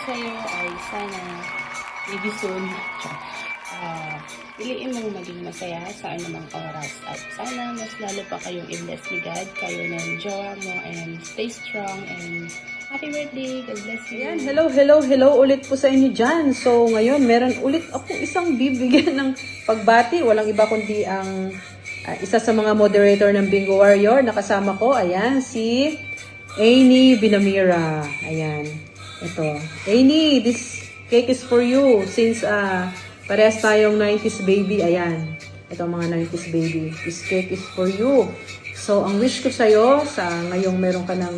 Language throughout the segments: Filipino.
sa'yo ay sana maybe soon, piliin mong maging masaya sa anumang oras at sana mas lalo pa kayong i-bless ni God, kayo ng jowa mo, and stay strong and happy birthday. God bless you. Ayan, hello ulit po sa inyo dyan. So, ngayon, meron ulit ako isang bibigyan ng pagbati. Walang iba kundi ang isa sa mga moderator ng Bingo Warrior. Nakasama ko, ayan, si Amy Binamira. Ayan, ito. Amy, this cake is for you. Since parehas tayong 90s baby, ayan. Ito mga 90s baby. This cake is for you. So, ang wish ko sa'yo, sa ngayong meron ka ng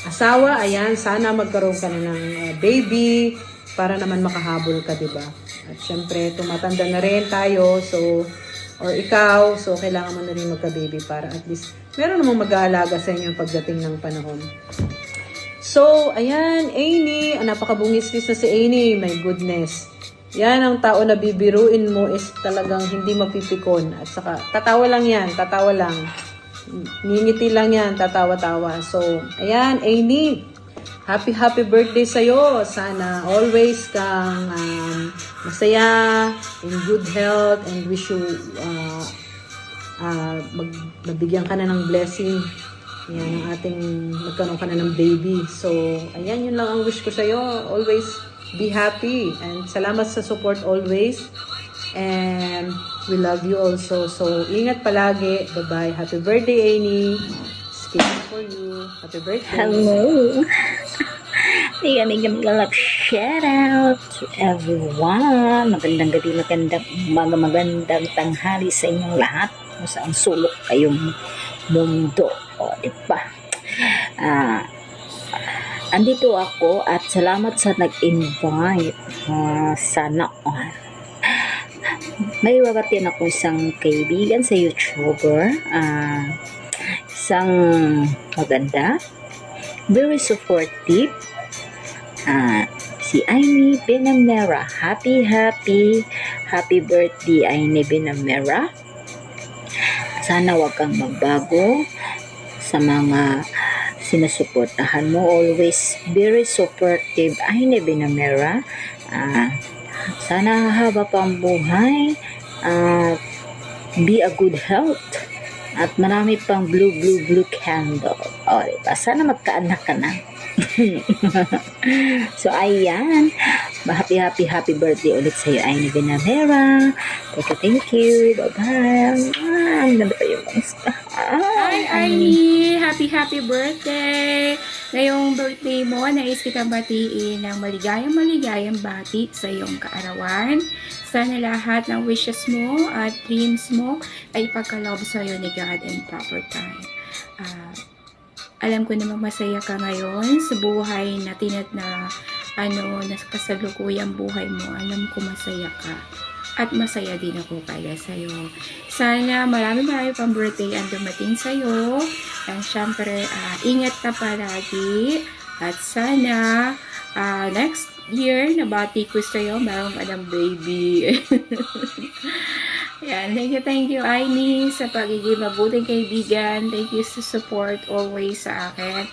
asawa, ayan, sana magkaroon ka na ng baby para naman makahabol ka, diba? At syempre, tumatanda na rin tayo, so, or ikaw, so kailangan mo na rin magka-baby para at least meron namang mag-aalaga sa inyo pagdating ng panahon. So, ayan, Amy, napakabungis-lis na si Amy, my goodness. Yan ang tao na bibiruin mo is talagang hindi mapipikon. At saka, tatawa lang yan, tatawa lang. Ngingiti lang yan, tatawa-tawa. So, ayan, Amy, happy birthday sa'yo. Sana always kang masaya, in good health, and wish you mabigyan ka na ng blessing. Yan, ang ating magkaroon ka na ng baby. So, ayan, yun lang ang wish ko sa'yo. Always be happy. And salamat sa support always. And we love you also. So, ingat palagi. Bye-bye. Happy birthday, Amy. Speaking for you. Happy birthday. Hello. Mega love shout out to everyone. Magandang gabi, magandang tanghali sa inyong lahat. Kung saan sulok kayong mundo. O, diba? Andito ako at salamat sa nag-invite. Sana may babatiin ako isang kaibigan sa YouTuber, isang maganda, very supportive, si Amy Binamera. Happy birthday, Amy Binamera. Sana wag kang magbago sa mga sinusuportahan mo. Always very supportive, Amy Binamera. Sana haba pang buhay, be a good health, at marami pang blue candle. O, diba? Sana magkaanak ka na. So, ayan. Happy birthday ulit sa'yo, Amy Binamera. Thank you. Bye-bye. Ang ganda pa yung bangsta. Hi, Arnie! Happy birthday! Ngayong birthday mo, nais kitang batiin ng maligayang bati sa iyong kaarawan. Sana lahat ng wishes mo at dreams mo ay pagkalob sa iyo ni God in proper time. Alam ko namang masaya ka ngayon sa buhay na na kasalukuyang buhay mo. Alam ko masaya ka. At masaya din ako kaya sa'yo. Sana marami pang birthday ang dumating sa'yo. And syempre, ingat ka palagi. At sana, next year, nabati ko sa'yo, meron ka ng baby. Yan, thank you, Aini, sa pagiging mabuting kaibigan. Thank you sa support always sa akin.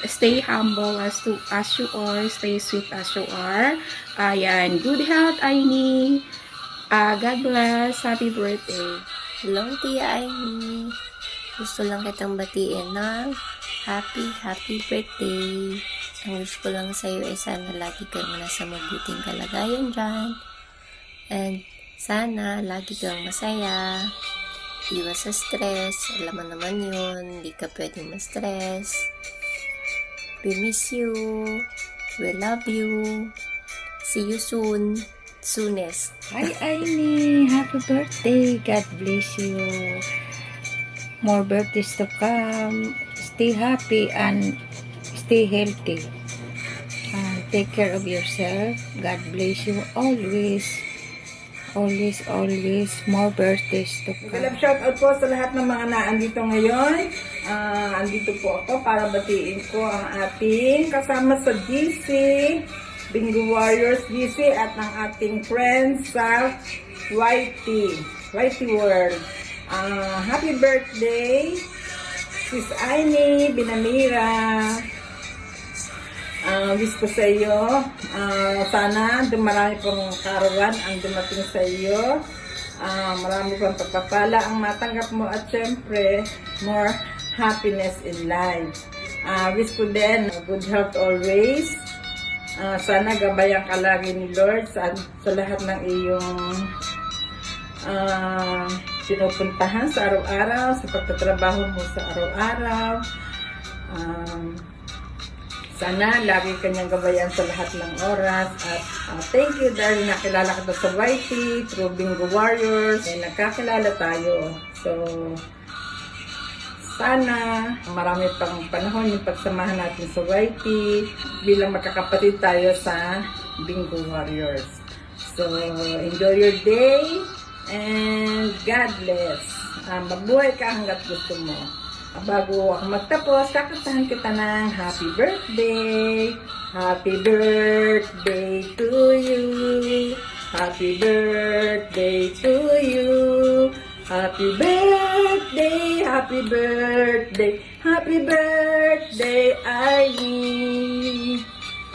Stay humble as you are. Stay sweet as you are. Ayan, good health, Aini. God bless. Happy birthday. Hello, Tia Amy. Gusto lang kitang batiin na happy birthday. Ang wish ko lang sa'yo ay sana lagi kang nasa mabuting kalagayan dyan. And sana lagi kang masaya. Iwas sa stress. Alam mo naman yun. Hindi ka pwedeng ma-stress. We miss you. We love you. See you soonest. Hi, Amy. Happy birthday. God bless you. More birthdays to come. Stay happy and stay healthy. And take care of yourself. God bless you always. Always. More birthdays to come. Shout out po sa lahat ng mga naandito ngayon. Andito po ako para batiin ko ang ating kasama sa GC, Bingo Warriors GC, at ng ating friends sa YT World. Happy birthday, Sis Amy Binamira. Wish ko sa iyo, sana marami pang karawan ang dumating sa iyo. Marami pang pagpapala ang matanggap mo at syempre, more happiness in life. Wish ko din good health always. Sana gabayan ka lagi ni Lord sa lahat ng iyong pinupuntahan sa araw-araw, sa pagtatrabaho mo sa araw-araw. Sana lagi kanyang gabayan sa lahat ng oras. At thank you dahil nakilala kita sa YT, through Bingo Warriors. Nagkakilala tayo. So, sana marami pang panahon yung pagsamahan natin sa YT bilang magkakapatid tayo sa Bingo Warriors. So, enjoy your day and God bless. Mabuhay ka hanggat gusto mo. Bago ako magtapos, kakantahan kita ng happy birthday. Happy birthday to you. Happy birthday to you. Happy birthday, happy birthday, happy birthday, Aini.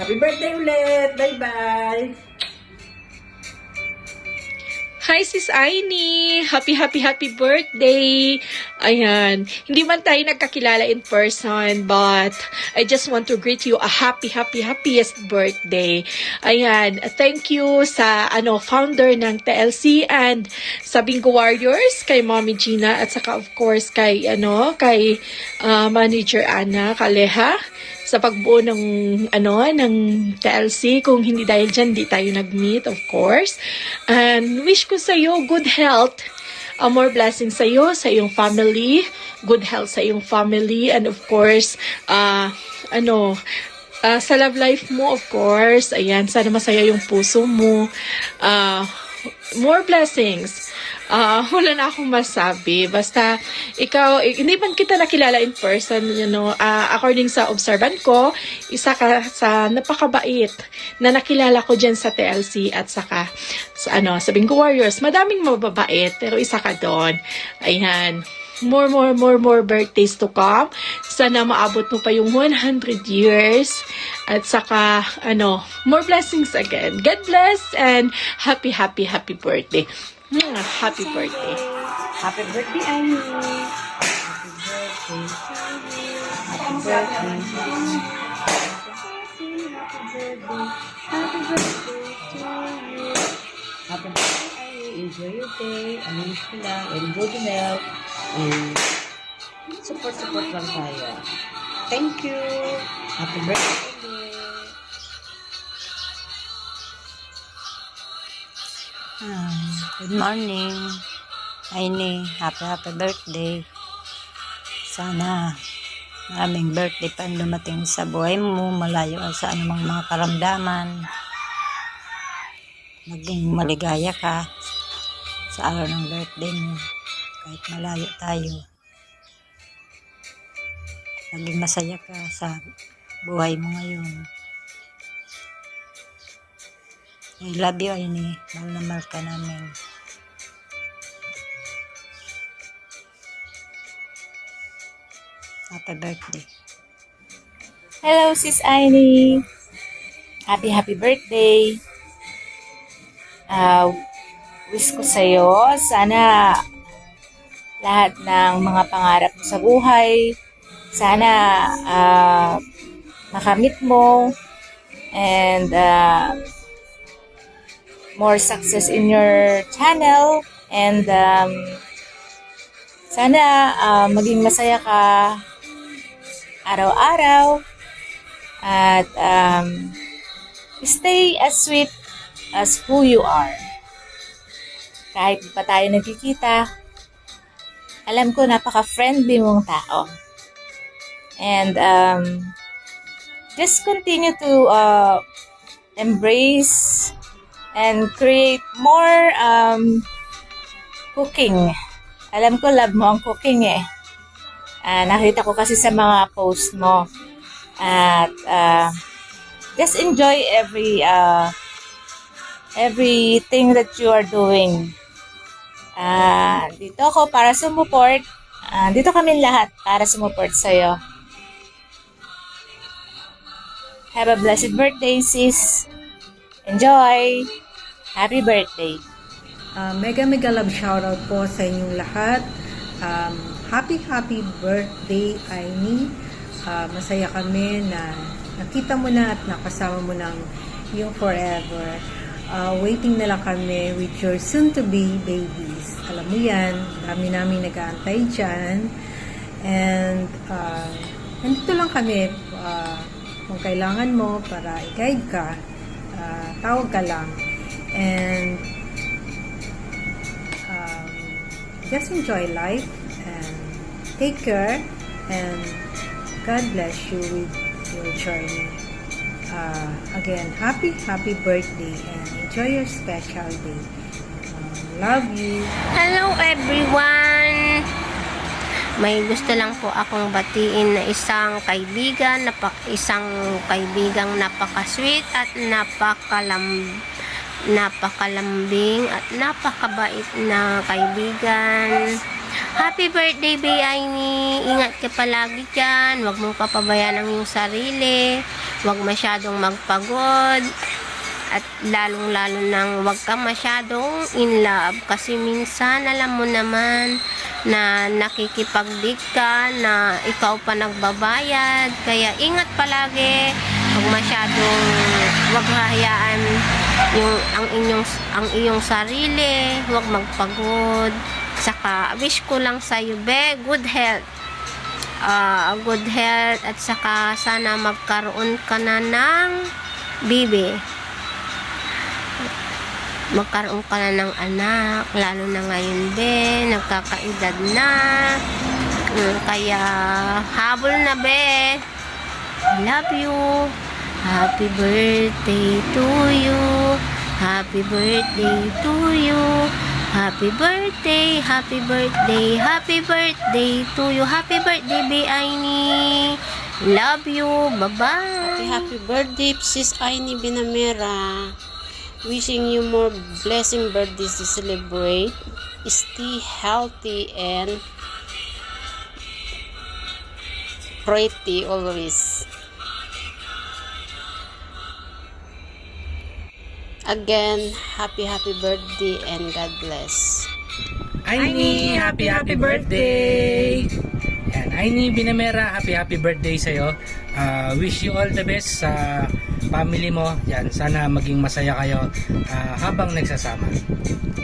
Happy birthday ulit. Bye-bye. Hi, Sis Aini! Happy birthday! Ayan. Hindi man tayo nagkakilala in person, but I just want to greet you a happiest birthday. Ayan. Thank you sa founder ng TLC and sa Bingo Warriors, kay Mommy Gina, at saka of course kay Manager Ana Kaleha sa pagbuo ng TLC. Kung hindi dahil dyan, di tayo nag-meet, of course. And wish ko sa iyo good health, more blessings sa iyo, sa iyong family, good health sa iyong family, and of course, sa love life mo, of course, ayan, sana masaya yung puso mo, more blessings. Wala na akong masabi. Basta, ikaw, hindi man kita nakilala in person, according sa observant ko, isa ka sa napakabait na nakilala ko dyan sa TLC at saka sa Bingo Warriors. Madaming mababait, pero isa ka doon. Ayan. More birthdays to come. Sana maabot mo pa yung 100 years. At saka, more blessings again. God bless and happy birthday. Happy birthday. Happy birthday, Aini. Happy birthday. Happy birthday. Happy birthday to you. Happy birthday, Aini. Enjoy your day. Amin ko lang. And good health. And support lang tayo. Thank you. Happy birthday. Good morning, Aini. Happy birthday. Sana maraming birthday pa dumating sa buhay mo, malayo sa anumang mga karamdaman. Maging maligaya ka sa araw ng birthday mo, kahit malayo tayo. Maging masaya ka sa buhay mo ngayon. I love you, Aini. Mahal na mahal ka namin. Happy birthday. Hello, Sis Aini. Happy birthday. Wish ko sa'yo, sana lahat ng mga pangarap mo sa buhay, sana makamit mo, and more success in your channel, and sana maging masaya ka araw-araw, at stay as sweet as who you are. Kahit di pa tayo nagkikita, alam ko napaka-friendly mong tao. And just continue to embrace and create more cooking. Alam ko love mo ang cooking eh. Nakita ko kasi sa mga post mo. At just enjoy everything that you are doing. Dito ako para sumuport. Dito kami lahat para sumuport sa'yo. Have a blessed birthday, sis. Enjoy! Happy birthday! Mega love shoutout po sa inyong lahat. Happy birthday, Aini. Masaya kami na nakita mo na at nakasama mo ng yung forever. Waiting na lang kami with your soon-to-be babies. Alam mo yan, dami namin nag-aantay dyan. And nandito lang kami. Kung kailangan mo para i-guide ka, tawag ka lang. And just enjoy life and take care, and God bless you with your journey. Again, happy birthday and enjoy your special day. Love you. Hello everyone! May gusto lang po akong batiin na isang kaibigang napaka-sweet at napakalambing at napakabait na kaibigan. Happy birthday, Bayaini! Ingat ka palagi dyan. Huwag mong papabayaan ang iyong sarili. Huwag masyadong magpagod. At lalong-lalo nang huwag ka masyadong in love. Kasi minsan, alam mo naman, na nakikipagdig ka, na ikaw pa nagbabayad. Kaya ingat palagi. Huwag hahayaan ang iyong sarili. Huwag magpagod. Saka wish ko lang sa iyo, be, good health. Good health, at saka sana magkaroon ka na ng baby. Magkaroon ka na ng anak, lalo na ngayon, be, nagkakaedad na. Kaya habol na, be. I love you. Happy birthday to you. Happy birthday to you. Happy birthday, happy birthday, happy birthday to you. Happy birthday, Bayaini. Love you. Bye-bye. Happy birthday, Sis Aini Binamera. Wishing you more blessing birthdays to celebrate. Stay healthy and pretty always. Again, happy birthday and God bless. Aini, happy birthday! Yan, Aini Binamera, happy birthday sa'yo. Wish you all the best sa family mo. Yan, sana maging masaya kayo habang nagsasama.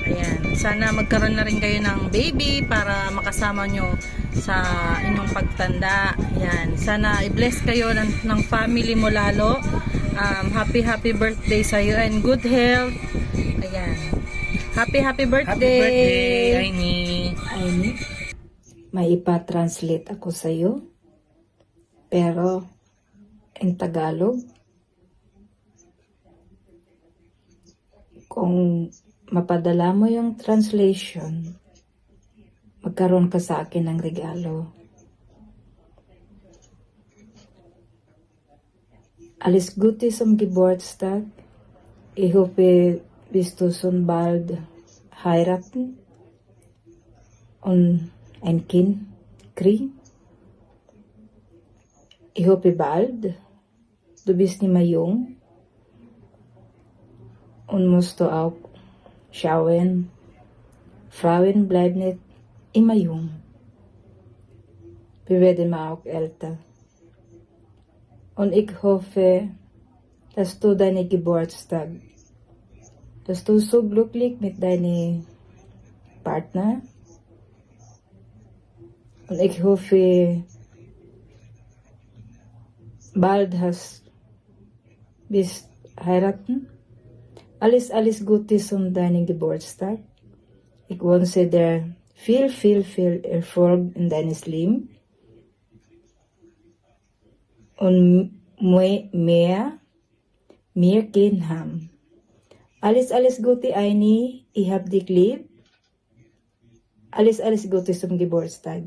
Ayan, sana magkaroon na rin kayo ng baby para makasama nyo sa inyong pagtanda. Ayan, sana i-bless kayo ng family mo lalo. Happy birthday sa iyo and good health. Ayan. Happy birthday. Happy birthday, Aini. Aini, may ipa-translate ako sa iyo. Pero in Tagalog, kung mapadala mo yung translation, magkaroon ka sa akin ng regalo. Alles Gute zum Geburtstag. Ich hoffe, wirst du schon bald heiraten und ein Kind kriegen. Ich hoffe bald. Du bist nicht mehr jung und musst du auch schauen. Frauen bleiben nicht immer jung. Wir werden auch älter. Und ich hoffe, dass du deinen Geburtstag, dass du so glücklich mit deinem Partner. Und ich hoffe, bald bist heiraten. Alles Gute zum deinen Geburtstag. Ich wünsche dir viel Erfolg in deines Leben. Und mehr Kind haben. Alles Gute, Aini. Ich hab dich lieb. Alles Gute zum Geburtstag.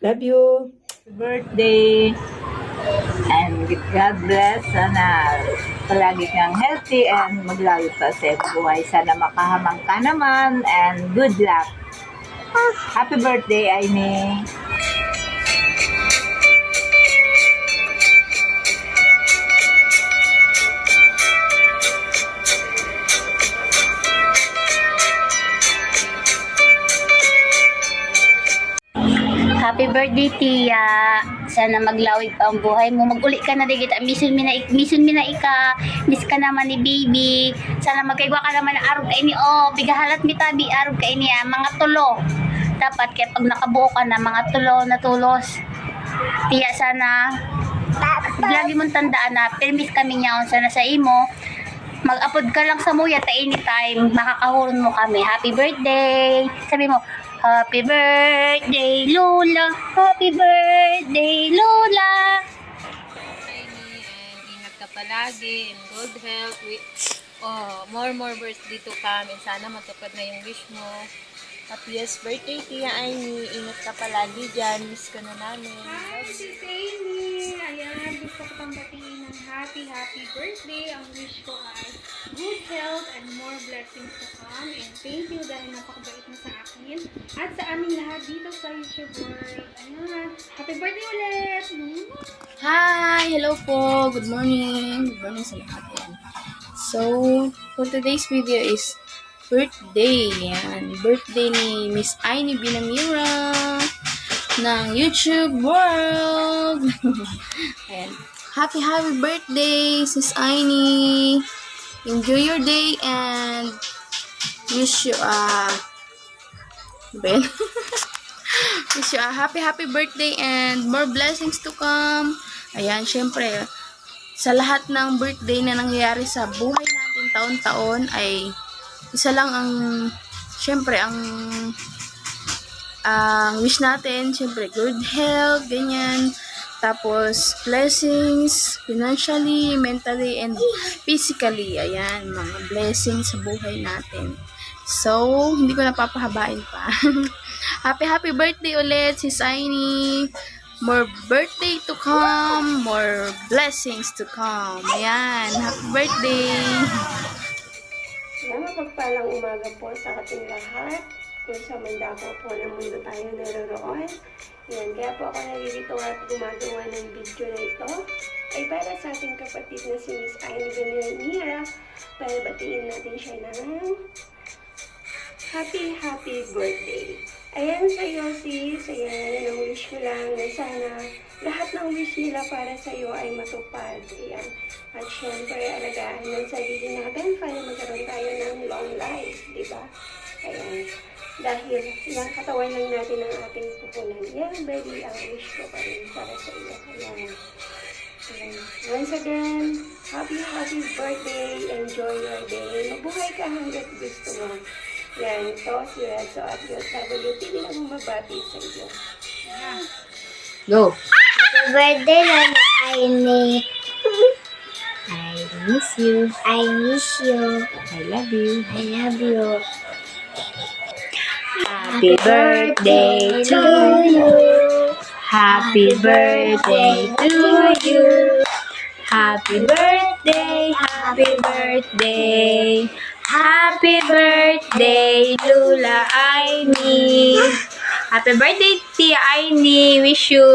Love you. Birthday! And God bless. Sana palagi kang healthy and maglayo pa sa buhay. Sana makahamang ka naman and good luck. Happy birthday, Aini! birthday, Tia. Sana maglawig pa ang buhay mo. Mag-uli ka na digit. Misun mi na ika. Miss ka naman ni baby. Sana magkaigwa ka naman ng arog ka ini. Oh, bigahalat mi tabi arog ka ini. Mga tulo. Dapat kaya pag nakabuo ka na mga tulo na tulos. Tia, sana lagi mong tandaan na permis kami niya sana sa imo. Mag-upload ka lang sa Muya ta anytime. Makakahuron mo kami. Happy birthday. Sabi mo, Happy birthday, Lola. Happy birthday, Lola. And ingat ka palagi in good health. More birthday to come. And sana matupad na yung wish mo. Happiest birthday, Tia Aini. Ingat ka palagi dyan. Miss ka na namin. Hi, Sis Amy! Ayan, gusto ko pang batiin ng happy birthday. Ang wish ko ay good health and more blessings to come. And thank you dahil napakabait mo sa akin at sa aming lahat dito sa YouTube world. Ayan, happy birthday ulit! Hi! Hello po! Good morning! Good morning sa lahat yan. So, for today's video is birthday. Yan. Birthday ni Miss Aini Binamira ng YouTube World. Ayan. Happy birthday, Sis Aini. Enjoy your day and wish you wish you a happy birthday and more blessings to come. Ayan, syempre, sa lahat ng birthday na nangyayari sa buhay natin taon-taon ay isa lang ang, syempre, ang wish natin, syempre, good health, ganyan. Tapos, blessings, financially, mentally, and physically. Ayan, mga blessings sa buhay natin. So, hindi ko napapahabain pa. happy birthday ulit, Sis Aini. More birthday to come, more blessings to come. Ayan, happy birthday. Mapagpalang umaga po sa ating lahat. Kung sa mandako po ng mundo tayo naroroon. Yan, kaya po ako nalilito at gumagawa ng video na ito ay para sa ating kapatid na si Miss Aini Binamira para batiin natin siya ng happy birthday. Ayan sa iyo sis, ayan, ang wish ko lang na sana lahat ng wish nila para sa iyo ay matupad. Ayan. At syempre, alagaan ng sarili natin para magkaroon tayo ng long life, di ba? Ayan. Dahil yung katawan lang natin ang ating pupunan. Yan, baby, ang wish ko pa rin para sa iyo. Ayan. Ayan. Once again, happy birthday. Enjoy your day. Mabuhay ka hanggat gusto mo. Yan, ito si Rezo at USWT din ang mabati sa iyo. Go! Happy birthday, Lola Aini. I miss you. I miss you. I love you. I love you. Happy birthday to you. Happy birthday to you. Happy birthday, happy birthday. Happy birthday, Lola Aini. Happy birthday, Tia Aini. Wish you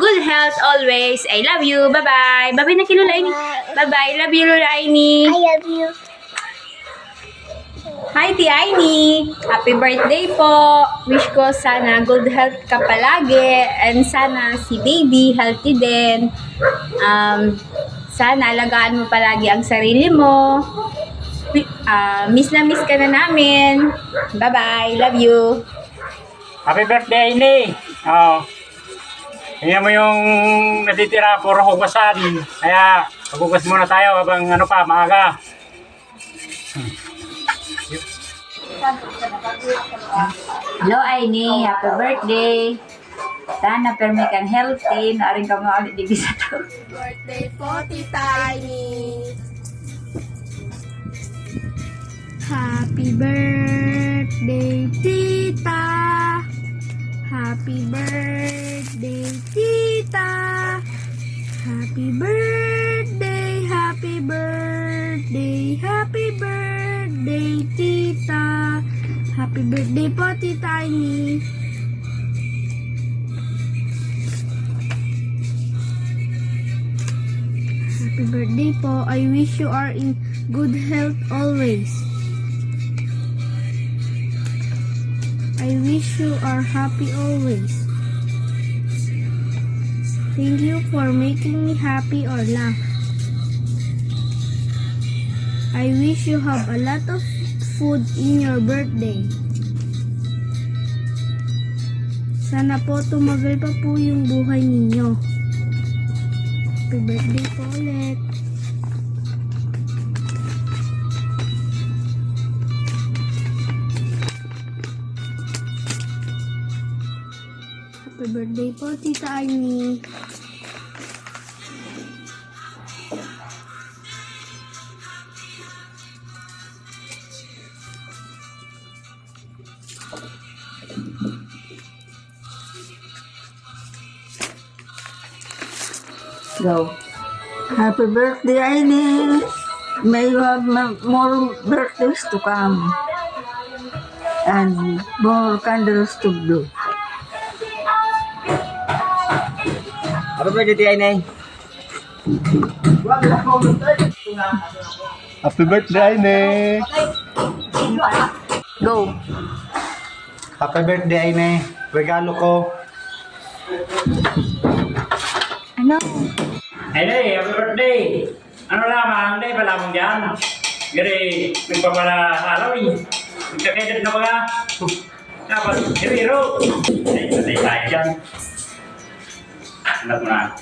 good health always. I love you. Bye-bye. Bye-bye na kay Lola Aini. Bye-bye. Love you, Lola Aini. I love you. Hi, Tia Aini. Happy birthday po. Wish ko sana good health ka palagi. And sana si baby healthy din. Sana alagaan mo palagi ang sarili mo. Miss na miss ka na namin. Bye-bye. Love you. Happy birthday, Aini! Tingnan mo yung natitira, puro hugasan. Kaya, maghugas muna tayo habang maaga. Hello, Aini. Happy birthday. Sana permi kang healthy. Naaring ka mga ulit di sa to. Birthday po, Tita Aini. Happy birthday, Tita. Happy birthday, Tita. Happy birthday, happy birthday, happy birthday, Tita. Happy birthday po, Tita Aini. Happy birthday po. I wish you are in good health always. I wish you are happy always. Thank you for making me happy or laugh. I wish you have a lot of food in your birthday. Sana po tumagal pa po yung buhay ninyo. Happy birthday po ulit. Happy birthday po, Tita Aimee. Go. Happy birthday, Aini. May you have more birthdays to come. And more candles to blow. Happy birthday, Aini. Happy birthday, Aini. Go. Happy birthday, Aini. Regalo ko. Ano? Aini, happy birthday! Ano lamang, hindi pa lamang dyan. Gari, nagpapala araw eh. Nagkakedad na mga. Dapat, hero. Ay, patay tayo dyan. Anak mo na.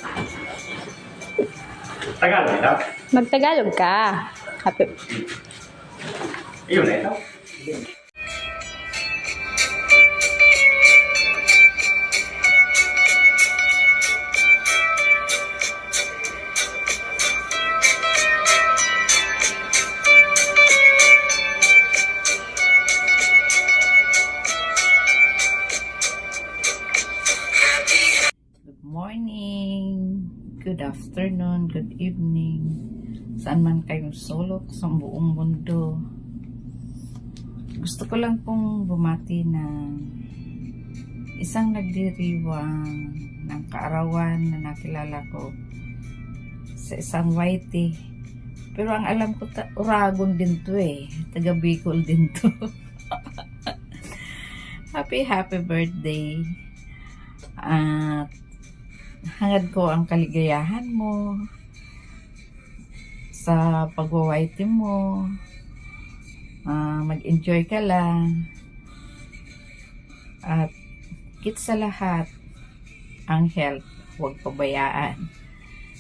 Tagalog ito? Magtagalog ka. Happy. Ayun na ito. Good afternoon, good evening. Saan man kayong sulok sa buong mundo. Gusto ko lang pong bumati ng isang nagdiriwang ng kaarawan na nakilala ko sa isang YT. Pero ang alam ko, Uragon din to eh. Taga Bicol din to. Happy birthday. At hangad ko ang kaligayahan mo sa pag-YT mo. Mag-enjoy ka lang. At higit sa lahat, ang health, huwag pabayaan.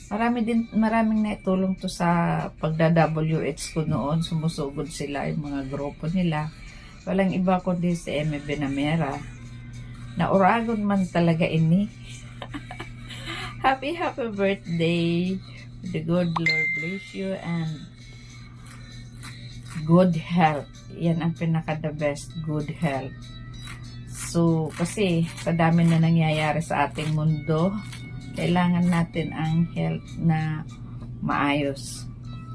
Maraming naitulong to sa pagda-WH ko noon. Sumusugod sila, yung mga grupo nila. Walang iba kundi si Eme Binamera. Na Uragon man talaga ini. Happy birthday. The good Lord bless you and good health. Yan ang pinaka the best, good health. So, kasi sa dami na nangyayari sa ating mundo, kailangan natin ang health na maayos.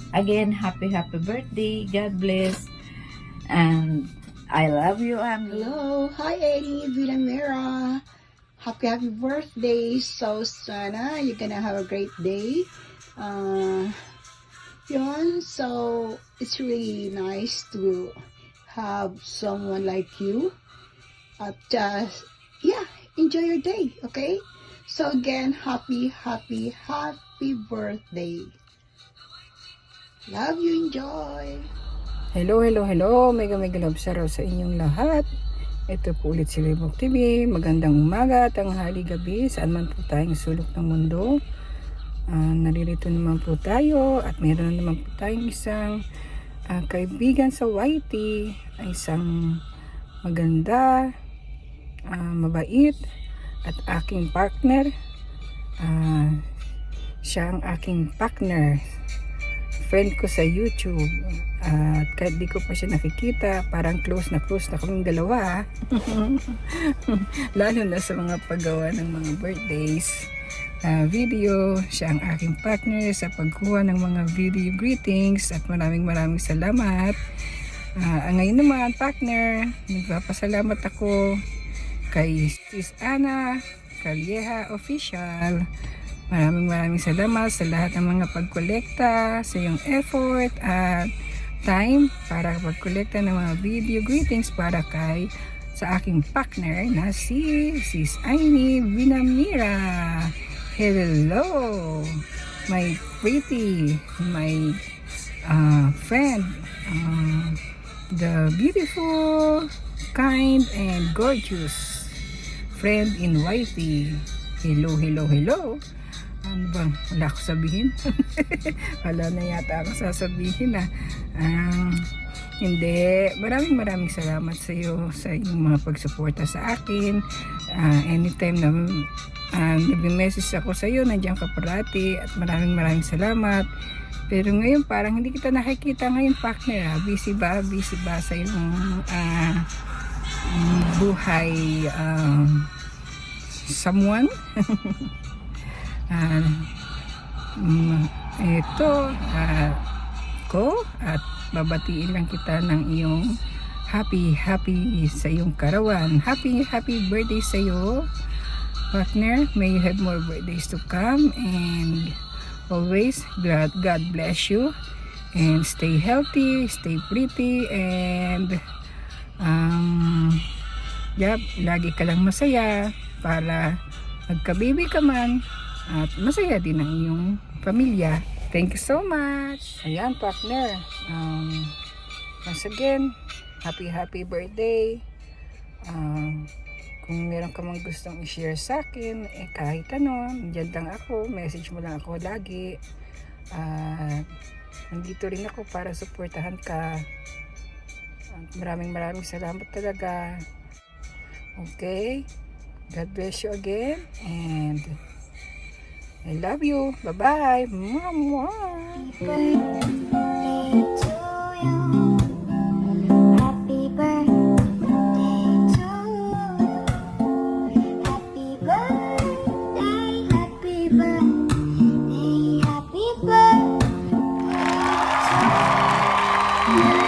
Again, happy birthday. God bless. And I love you, and hello. Hi, Eddie Villamera. Happy birthday. So sana you're gonna have a great day. So it's really nice to have someone like you. Just enjoy your day, okay? So again, happy birthday. Love you, enjoy. Hello. Mega love shoutout sa inyong lahat. Ito po ulit si Libog TV. Magandang umaga, tanghali, gabi, saan man po tayong sulok ng mundo. Naririto naman po tayo at meron naman po tayong isang kaibigan sa YT, isang maganda, mabait at aking partner. Siya ang aking partner, friend ko sa YouTube. At kahit di ko pa siya nakikita, parang close na kaming dalawa. Lalo na sa mga paggawa ng mga birthdays video. Siya ang aking partner sa pagkuha ng mga video greetings at maraming salamat. Ngayon naman, partner, nagpapasalamat ako kay Sis Ana Calleja Official. Maraming salamat sa lahat ng mga pagkolekta, sa iyong effort at time para pagkolekta ng mga video greetings para sa aking partner na si Sis Aini Binamera. Hello, my pretty, my friend, the beautiful, kind, and gorgeous friend in Whitey. Hello, hello, hello. Ano bang wala ko sabihin? Wala na yata ako sasabihin na. Hindi. Maraming salamat sa iyo sa iyong mga pagsuporta sa akin. Anytime na nag-message ako sa iyo, nandiyan ka parati at maraming salamat. Pero ngayon parang hindi kita nakikita ngayon, partner. Busy ba sa iyong buhay someone? Ito ko at babatiin lang kita ng iyong happy sa iyong karawan. Happy birthday sa iyo, partner. May you have more birthdays to come, and always God bless you, and stay healthy, stay pretty, and lagi ka lang masaya para magka-baby ka man at masaya din ang iyong pamilya. Thank you so much. Ayan, partner. Once again, happy birthday. Kung meron ka mang gustong i-share sa akin, kahit ano, nandiyan lang ako, message mo lang ako lagi. Nandito rin ako para suportahan ka. Maraming salamat talaga. Okay? God bless you again, and I love you. Bye-bye. Mwah. Happy birthday to you. Happy birthday, happy birthday, happy birthday to you.